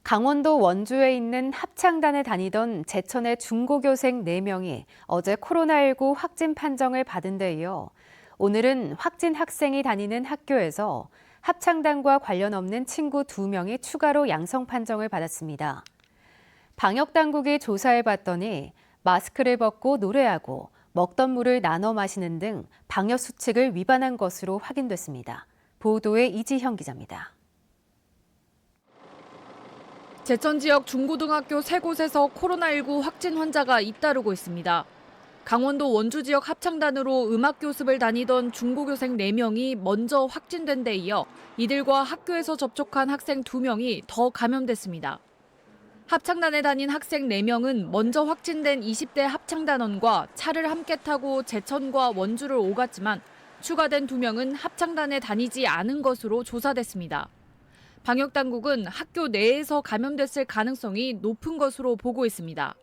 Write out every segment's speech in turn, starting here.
강원도 원주에 있는 합창단에 다니던 제천의 중고교생 4명이 어제 코로나19 확진 판정을 받은 데 이어 오늘은 확진 학생이 다니는 학교에서 합창단과 관련 없는 친구 2명이 추가로 양성 판정을 받았습니다. 방역당국이 조사해봤더니 마스크를 벗고 노래하고 먹던 물을 나눠 마시는 등 방역 수칙을 위반한 것으로 확인됐습니다. 보도에 이지형 기자입니다. 제천 지역 중고등학교 3곳에서 코로나19 확진 환자가 잇따르고 있습니다. 강원도 원주 지역 합창단으로 음악 교습을 다니던 중고교생 4명이 먼저 확진된 데 이어 이들과 학교에서 접촉한 학생 2명이 더 감염됐습니다. 합창단에 다닌 학생 4명은 먼저 확진된 20대 합창단원과 차를 함께 타고 제천과 원주를 오갔지만 추가된 2명은 합창단에 다니지 않은 것으로 조사됐습니다. 방역당국은 학교 내에서 감염됐을 가능성이 높은 것으로 보고 있습니다.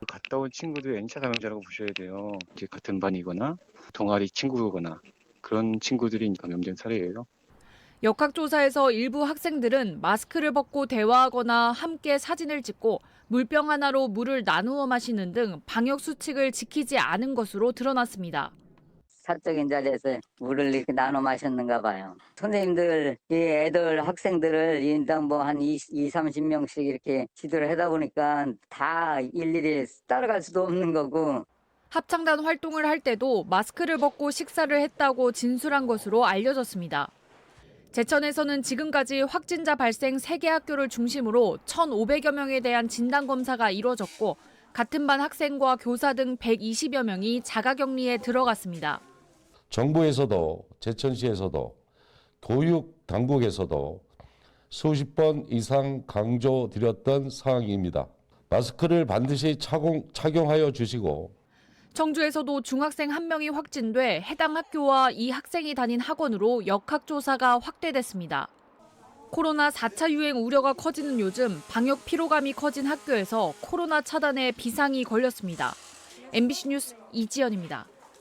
갔다 온 친구도 N차 감염자라고 보셔야 돼요. 이제 같은 반이거나 동아리 친구거나 그런 친구들이 감염된 사례예요. 역학조사에서 일부 학생들은 마스크를 벗고 대화하거나 함께 사진을 찍고 물병 하나로 물을 나누어 마시는 등 방역 수칙을 지키지 않은 것으로 드러났습니다. 사적인 자리에서 물을 이렇게 나눠 마셨는가 봐요. 선생님들, 이 애들, 학생들을 인당 뭐 한 30명씩 이렇게 지도를 하다 보니까 다 일일이 따라갈 수도 없는 거고. 합창단 활동을 할 때도 마스크를 벗고 식사를 했다고 진술한 것으로 알려졌습니다. 제천에서는 지금까지 확진자 발생 3개 학교를 중심으로 1,500여 명에 대한 진단검사가 이뤄졌고 같은 반 학생과 교사 등 120여 명이 자가격리에 들어갔습니다. 정부에서도 제천시에서도 교육 당국에서도 수십 번 이상 강조드렸던 사항입니다. 마스크를 반드시 착용하여 주시고 청주에서도 중학생 1명이 확진돼 해당 학교와 이 학생이 다닌 학원으로 역학조사가 확대됐습니다. 코로나 4차 유행 우려가 커지는 요즘 방역 피로감이 커진 학교에서 코로나 차단에 비상이 걸렸습니다. MBC 뉴스 이지연입니다.